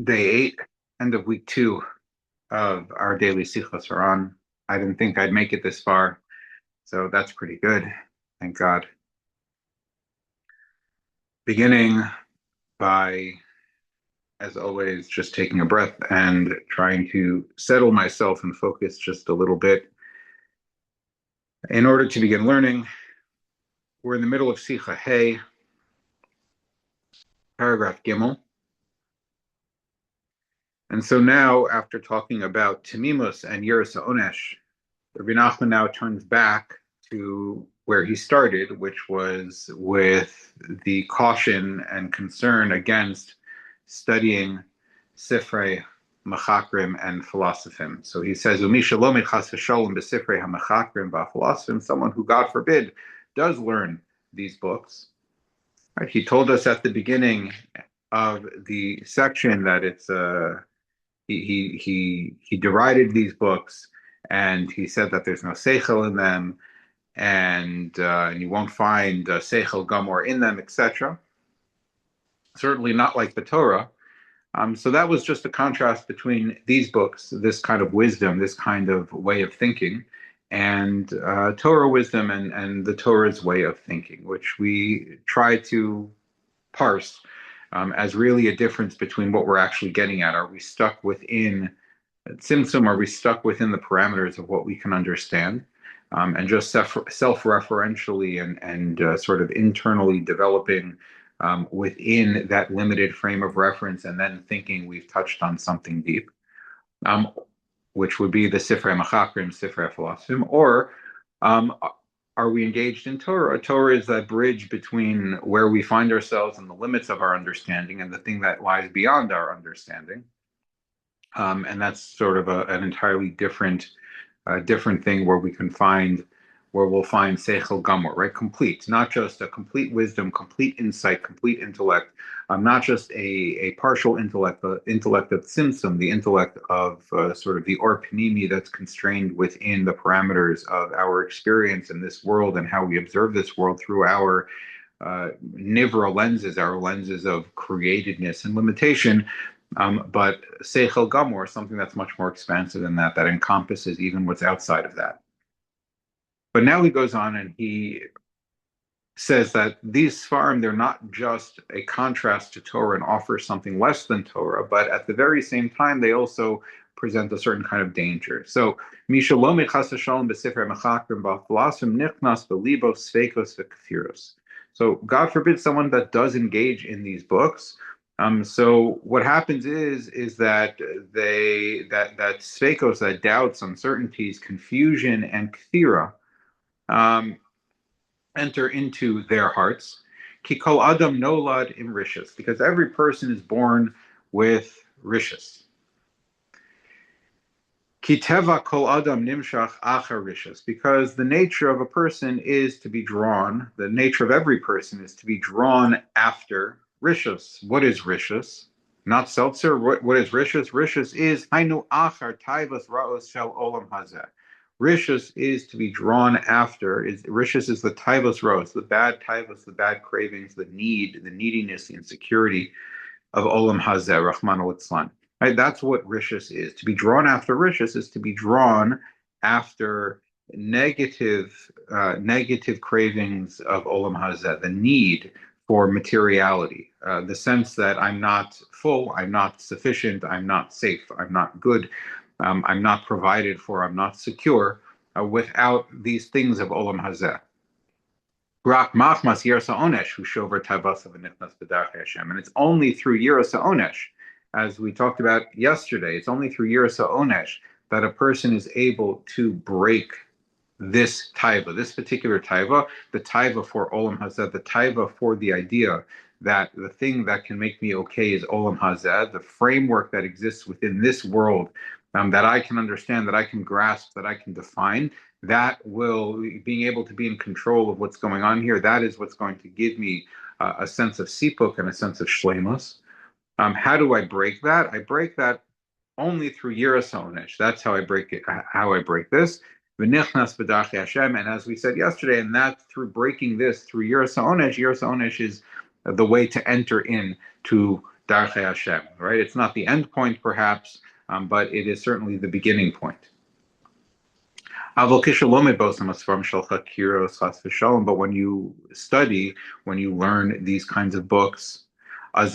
Day 8, end of week 2 of our daily Sichos HaRan. I didn't think I'd make it this far, so that's pretty good. Thank God. Beginning by, as always, just taking a breath and trying to settle myself and focus just a little bit. In order to begin learning, we're in the middle of Sicha Hey, paragraph Gimel. And so now, after talking about Tamimus and Yiras HaOnesh, Rabbi Nachman now turns back to where he started, which was with the caution and concern against studying Sifrei Machakrim and Philosophim. So he says, "Umisha lo chas v'sholom b'sifrei hamachakrim v'philosophim," someone who, God forbid, does learn these books. Right? He told us at the beginning of the section that it's he derided these books, and he said that there's no seichel in them, and you won't find seichel gamor in them, etc. Certainly not like the Torah. So that was just a contrast between these books, this kind of wisdom, this kind of way of thinking, and Torah wisdom and the Torah's way of thinking, which we try to parse as really a difference between what we're actually getting at. Are we stuck within Tzimtzum? Are we stuck within the parameters of what we can understand? And just self-referentially and sort of internally developing within that limited frame of reference, and then thinking we've touched on something deep, um, which would be the Sifrei Machakrim, Sifrei Philosophim, or um, are we engaged in Torah? Torah is that bridge between where we find ourselves and the limits of our understanding and the thing that lies beyond our understanding. And that's sort of an entirely different thing where we'll find Seichel Gamor, right? Complete, not just a complete wisdom, complete insight, complete intellect, not just a partial intellect, the intellect of Tzimtzum, the intellect of sort of the Or Pnimi that's constrained within the parameters of our experience in this world and how we observe this world through our Nivra lenses, our lenses of createdness and limitation. But Seichel Gamor is something that's much more expansive than that, that encompasses even what's outside of that. But now he goes on and he says that these Sfarim, they're not just a contrast to Torah and offer something less than Torah, but at the very same time, they also present a certain kind of danger. So, Misha lo mechas hashalom b'sifrei mechakrim b'philosophem nichnas b'libo sveikos v'kefiros. So, God forbid someone that does engage in these books. So what happens is that that sveikos, that doubts, uncertainties, confusion, and kthira um, enter into their hearts. Ki kol adam nolad im rishus, because every person is born with rishus. Ki teva kol adam nimshach achar rishus, because the nature of a person is to be drawn. The nature of every person is to be drawn after rishus. What is rishus? Not seltzer. What is rishus? Rishus is hainu achar taivas raos shel olam hazeh. Rishus is to be drawn after. Rishus is the taivos raos, the bad taivos, the bad cravings, the need, the neediness, the insecurity of olam hazeh, Rahman al Right? That's what rishus is. To be drawn after rishus is to be drawn after negative cravings of olam hazeh, the need for materiality, the sense that I'm not full, I'm not sufficient, I'm not safe, I'm not good, I'm not provided for, I'm not secure without these things of olam hazeh. Rak machmas Yirsa Onesh, who shover tavasa v'nichnas b'darchei Hashem. And it's only through Yirsa Onesh, as we talked about yesterday, it's only through Yirsa Onesh that a person is able to break this taiva, this particular taiva, the taiva for olam hazeh, the taiva for the idea that the thing that can make me okay is olam hazeh, the framework that exists within this world that I can understand, that I can grasp, that I can define, that will, being able to be in control of what's going on here, that is what's going to give me a sense of sipuk and a sense of shleimus. How do I break that? I break that only through Yiras HaOnesh. That's how I break it. How I break this. V'nichnas b'darchei Hashem. And as we said yesterday, and that through breaking this through Yiras HaOnesh is the way to enter in to Darchei Hashem, right? It's not the end point, perhaps, but it is certainly the beginning point. But when you study, when you learn these kinds of books, but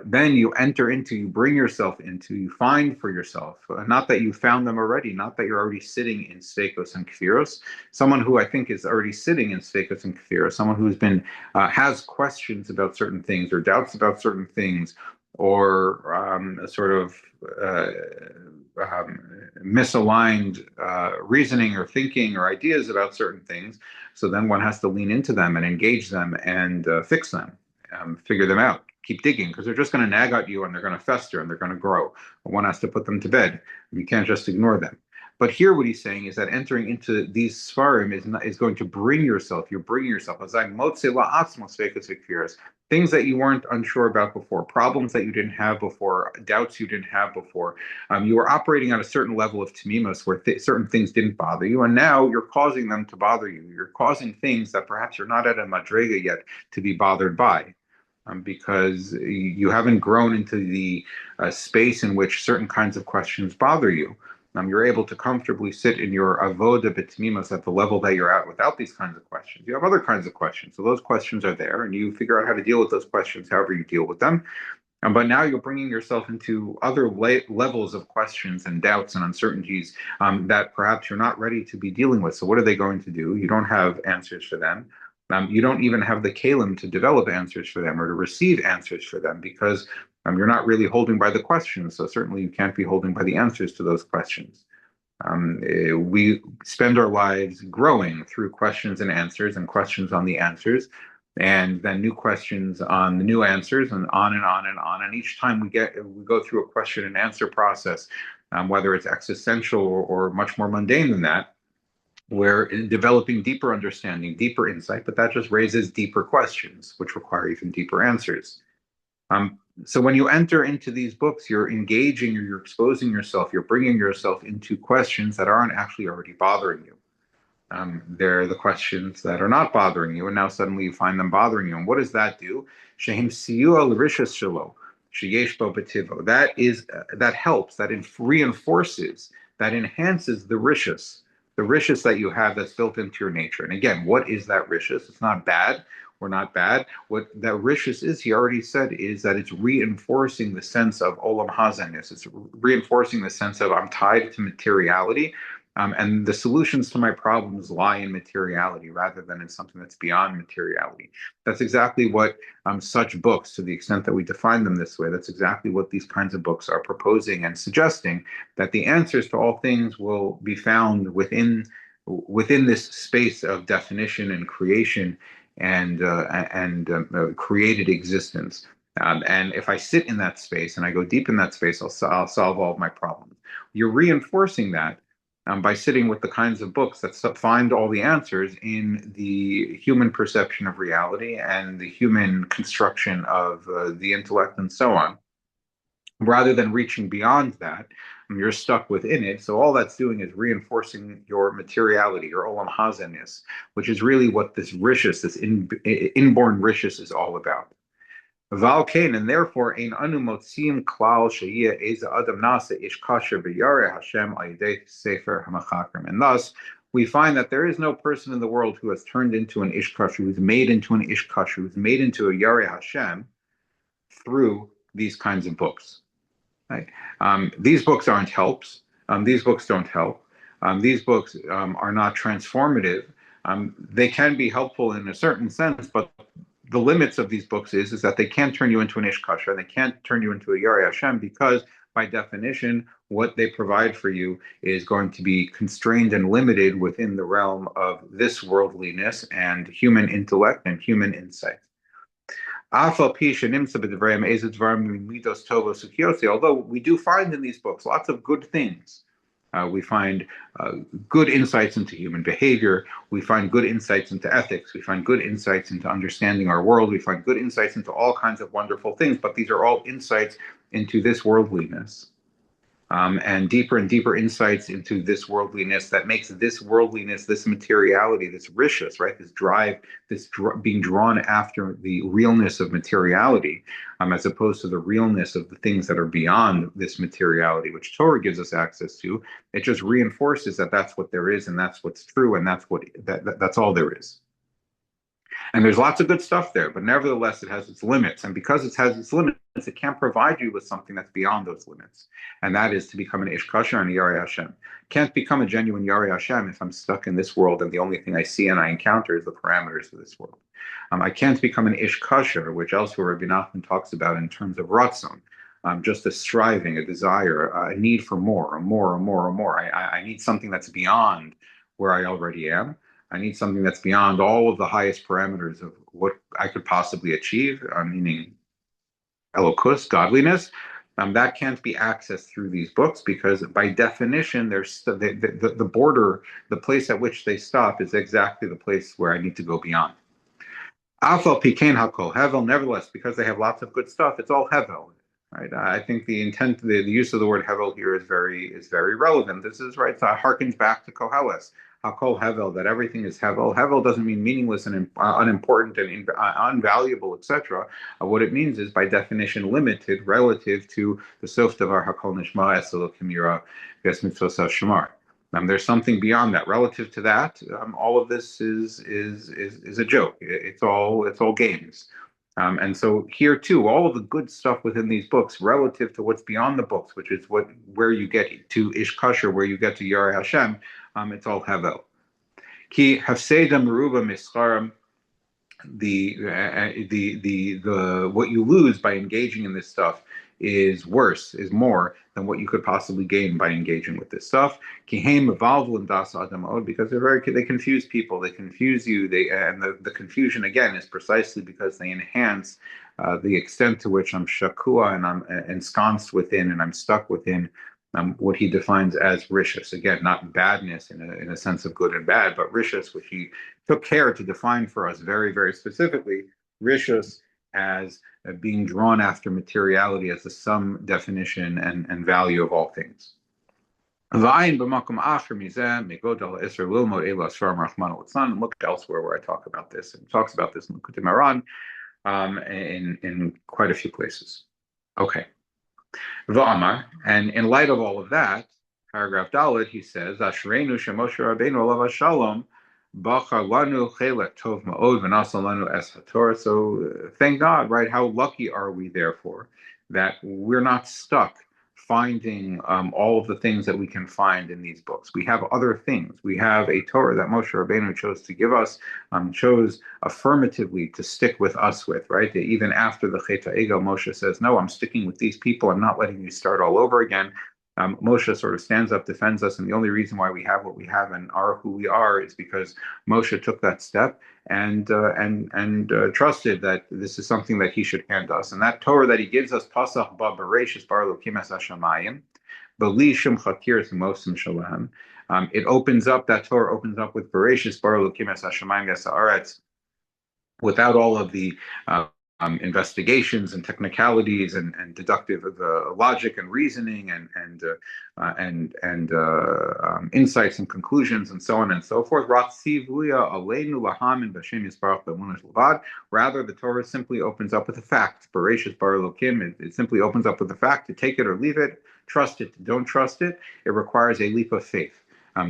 then you enter into, you bring yourself into, you find for yourself, not that you found them already, not that you're already sitting in Sveikos and Kfiros, someone who I think is already sitting in Sveikos and Kfiros, someone who's been, has questions about certain things or doubts about certain things, or sort of uh, misaligned reasoning or thinking or ideas about certain things. So then one has to lean into them and engage them and fix them, figure them out, keep digging, because they're just going to nag at you and they're going to fester and they're going to grow. One has to put them to bed. You can't just ignore them. But here, what he's saying is that entering into these svarim is going to bring yourself. You're bringing yourself. Things that you weren't unsure about before, problems that you didn't have before, doubts you didn't have before. You were operating at a certain level of tamimos where certain things didn't bother you, and now you're causing them to bother you. You're causing things that perhaps you're not at a madrega yet to be bothered by. Because you haven't grown into the space in which certain kinds of questions bother you. You're able to comfortably sit in your avoda b'tmimos at the level that you're at without these kinds of questions. You have other kinds of questions, so those questions are there, and you figure out how to deal with those questions however you deal with them. But now you're bringing yourself into other levels of questions and doubts and uncertainties that perhaps you're not ready to be dealing with. So what are they going to do? You don't have answers for them. You don't even have the kalim to develop answers for them or to receive answers for them, because you're not really holding by the questions. So certainly you can't be holding by the answers to those questions. We spend our lives growing through questions and answers and questions on the answers, and then new questions on the new answers, and on and on and on. And each time we go through a question and answer process, whether it's existential or much more mundane than that, we're developing deeper understanding, deeper insight, but that just raises deeper questions, which require even deeper answers. So when you enter into these books, you're engaging, or you're exposing yourself, you're bringing yourself into questions that aren't actually already bothering you. They're the questions that are not bothering you, and now suddenly you find them bothering you. And what does that do? Shehim siyua l'rishas shelo, sheyesh bo b'tivo. That helps, that reinforces, that enhances the rishus that you have that's built into your nature. And again, what is that rishus? It's not bad. We're not bad. What that rishus is, he already said, is that it's reinforcing the sense of olam hazanis. It's reinforcing the sense of I'm tied to materiality. And the solutions to my problems lie in materiality rather than in something that's beyond materiality. That's exactly what such books, to the extent that we define them this way, that's exactly what these kinds of books are proposing and suggesting, that the answers to all things will be found within this space of definition and creation and created existence. And if I sit in that space and I go deep in that space, I'll solve all of my problems. You're reinforcing that by sitting with the kinds of books that find all the answers in the human perception of reality and the human construction of the intellect and so on. Rather than reaching beyond that, you're stuck within it. So all that's doing is reinforcing your materiality, your olam hazanis, which is really what this rishus, this inborn rishus, is all about. Valkain, and therefore, ein anu motzim klal sheyeh eza adam nasa ish kasher b'yareh Hashem al yedei sefer hamachakrim. And thus, we find that there is no person in the world who has turned into an ish kasher, who's made into an ish kasher, who's made into a yareh Hashem through these kinds of books. Right? These books aren't helps. These books don't help. These books are not transformative. They can be helpful in a certain sense, but the limits of these books is that they can't turn you into an ish kasher, they can't turn you into a yareh Hashem, because by definition, what they provide for you is going to be constrained and limited within the realm of this worldliness and human intellect and human insight. Although we do find in these books lots of good things. We find good insights into human behavior. We find good insights into ethics. We find good insights into understanding our world. We find good insights into all kinds of wonderful things, but these are all insights into this worldliness. and deeper insights into this worldliness that makes this worldliness, this materiality, this rishus, right? This drive, being drawn after the realness of materiality, as opposed to the realness of the things that are beyond this materiality, which Torah gives us access to. It just reinforces that that's what there is, and that's what's true, and that's all there is. And there's lots of good stuff there, but nevertheless, it has its limits. And because it has its limits, it can't provide you with something that's beyond those limits. And that is to become an Ish Kasher and a Yarei Hashem. Can't become a genuine Yarei Hashem if I'm stuck in this world and the only thing I see and I encounter is the parameters of this world. I can't become an Ish Kasher, which elsewhere Rabbi Nachman talks about in terms of Ratzon. Just a striving, a desire, a need for more, and more, and more, and more. I need something that's beyond where I already am. I need something that's beyond all of the highest parameters of what I could possibly achieve, meaning elokus, godliness. That can't be accessed through these books because, by definition, there's the border, the place at which they stop, is exactly the place where I need to go beyond. Afal pikein hakol hevel. Nevertheless, because they have lots of good stuff, it's all hevel. Right? I think the intent, the use of the word hevel here is very relevant. This is right. So it harkens back to Koheles. Hakol hevel, that everything is hevel. Hevel doesn't mean meaningless and unimportant and unvaluable, etc. What it means is, by definition, limited relative to the sof davar hakol nishma es elokim yira ves mitzvos shamar. There's something beyond that. Relative to that, all of this is a joke. It's all games. And so here too, all of the good stuff within these books, relative to what's beyond the books, which is where you get to Ish Kasher, where you get to Yarei Hashem, it's all Havel. Ki hafsedam meruba mischaram. The what you lose by engaging in this stuff is more than what you could possibly gain by engaging with this stuff. Because they confuse people, they confuse you, and the confusion again is precisely because they enhance the extent to which I'm shakua and I'm ensconced within and I'm stuck within what he defines as rishus. Again, not badness in a sense of good and bad, but rishus, which he took care to define for us very specifically. Rishus as being drawn after materiality as the sum, definition, and value of all things. Look elsewhere where I talk about this, and talks about this in HaRan in quite a few places. Okay. V'amar, and in light of all of that, paragraph Dalet, he says, Ashreinu shemoshe Rabbeinu alav shalom bachar lanu chelek tov ma'od v'nasal lanu es haTorah. So thank God, right? How lucky are we, therefore, that we're not stuck finding all of the things that we can find in these books. We have other things. We have a Torah that Moshe Rabbeinu chose to give us, chose affirmatively to stick with us with, right? Even after the Chet HaEgel, Moshe says, no, I'm sticking with these people. I'm not letting you start all over again. Moshe sort of stands up, defends us, and the only reason why we have what we have and are who we are is because Moshe took that step and trusted that this is something that he should hand us. And that Torah that he gives us, Pasach ba Bereshis bar Elokim es hashamayim, b'li shum chakiras mosim shalem. It opens up, that Torah opens up with Bereshis bar Elokim es hashamayim ves haaretz, without all of the investigations and technicalities and deductive logic and reasoning and insights and conclusions and so on and so forth. Rather, the Torah simply opens up with a fact. Bereshis bar Elokim, it simply opens up with a fact. To take it or leave it, trust it, don't trust it. It requires a leap of faith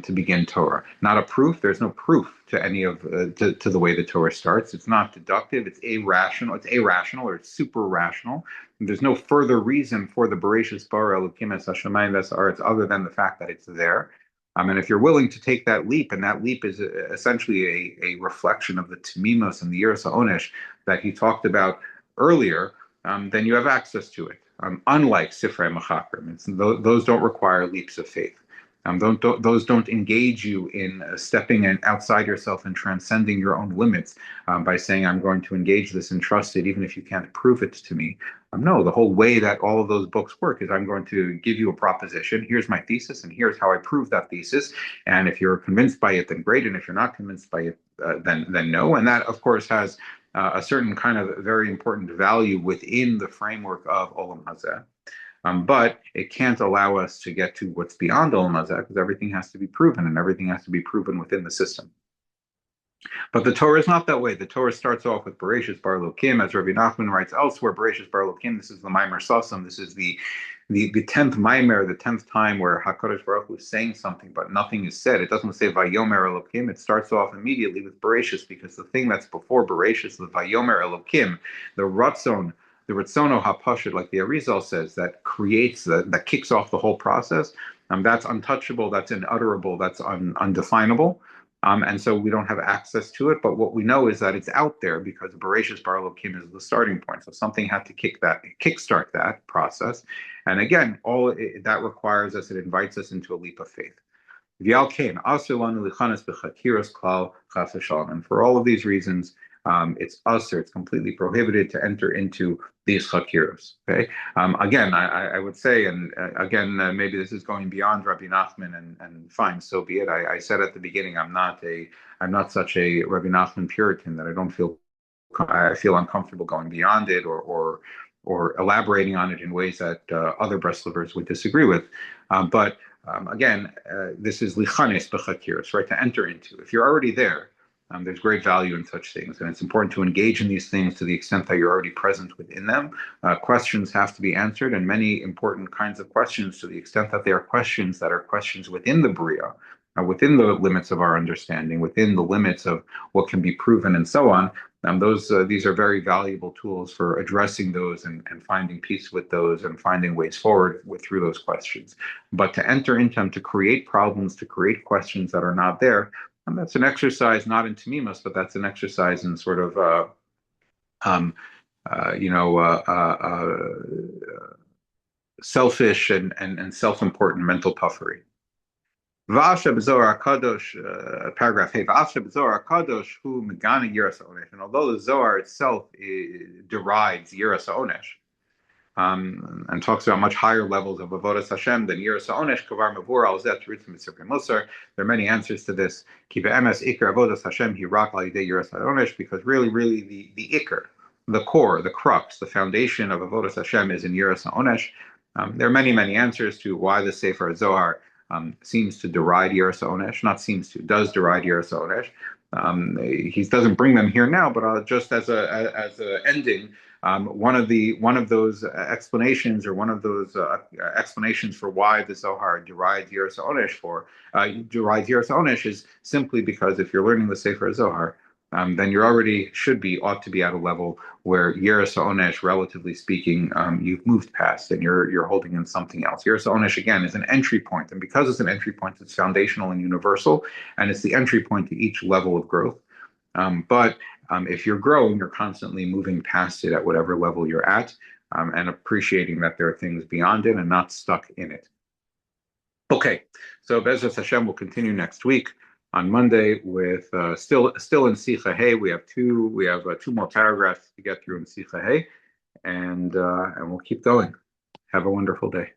to begin Torah. Not a proof. There's no proof to any of to the way the Torah starts. It's not deductive. It's irrational. Or it's super rational. And there's no further reason for the Bereshis bara Elokim es hashamayim ves haaretz other than the fact that it's there. And if you're willing to take that leap, and that leap is essentially a reflection of the Timimos and the Yiras HaOnesh that he talked about earlier, then you have access to it. Unlike Sifrei Mechakrim, those don't require leaps of faith. Those don't engage you in stepping outside yourself and transcending your own limits by saying, I'm going to engage this and trust it, even if you can't prove it to me. No, the whole way that all of those books work is I'm going to give you a proposition. Here's my thesis, and here's how I prove that thesis. And if you're convinced by it, then great. And if you're not convinced by it, then no. And that, of course, has a certain kind of very important value within the framework of Olam Hazeh. But it can't allow us to get to what's beyond Olam Hazeh because everything has to be proven and everything has to be proven within the system. But the Torah is not that way. The Torah starts off with Bereshis Bar Elokim, as Rabbi Nachman writes elsewhere. Bereshis Bar Elokim. This is the Maimer Sasam. This is the 10th Maimer, the 10th time where Hakadosh Baruch Hu is saying something, but nothing is said. It doesn't say Vayomer Elokim. It starts off immediately with Bereshis because the thing that's before Bereshis, the Vayomer Elokim, the Ratzon. The Ritzono HaPashut, like the Arizal says, that creates that kicks off the whole process. That's untouchable. That's unutterable. That's undefinable. And so we don't have access to it. But what we know is that it's out there because Bereshis Bar Elokim is the starting point. So something had to kickstart that process. And again, that requires us, it invites us into a leap of faith. And for all of these reasons, it's usher, it's completely prohibited to enter into these chakiros. Okay. Again, I would say, and again, maybe this is going beyond Rabbi Nachman, and fine, so be it. I said at the beginning, I'm not such a Rabbi Nachman Puritan that I feel uncomfortable going beyond it or elaborating on it in ways that other Breslovers would disagree with. But again, this is lichanes b'chakiros, right? To enter into. If you're already there, there's great value in such things, and it's important to engage in these things to the extent that you're already present within them. Questions have to be answered, and many important kinds of questions, to the extent that they are questions within the Bria, within the limits of our understanding, within the limits of what can be proven, and so on. These are very valuable tools for addressing those and finding peace with those and finding ways forward through those questions. But to enter into them, to create problems, to create questions that are not there, and that's an exercise not in tamimus, but that's an exercise in sort of um, you know selfish and self-important mental puffery. V'asha b'Zohar HaKadosh, paragraph Hey, V'asha b'Zohar HaKadosh hu megana yiras ha'onesh. And although the Zohar itself derides yiras ha'onesh, and talks about much higher levels of avodas Hashem than yiras ha'onesh, kavar mavur al zeh teritzim mitzvah musar. There are many answers to this. Ki be'emes ikar avodas Hashem hi rak al yidei yiras ha'onesh, because really, the ikar, the core, the crux, the foundation of avodas Hashem is in yiras ha'onesh. There are many answers to why the Sefer Zohar seems to deride Yiras Onesh, not seems to, does deride Yiras Onesh. He doesn't bring them here now, but just as a ending, one of those explanations, or one of those explanations for why the Zohar derides Yiras Onesh is simply because if you're learning the Sefer Zohar, then you ought to be at a level where Yiras Onesh, relatively speaking, you've moved past and you're holding in something else. Yiras Onesh, again, is an entry point, and because it's an entry point, it's foundational and universal, and it's the entry point to each level of growth. But if you're growing, you're constantly moving past it at whatever level you're at, and appreciating that there are things beyond it and not stuck in it. Okay, so Bezras Hashem will continue next week on Monday with still in Sicha Hey. We have two more paragraphs to get through in Sicha Hey, and we'll keep going. Have a wonderful day.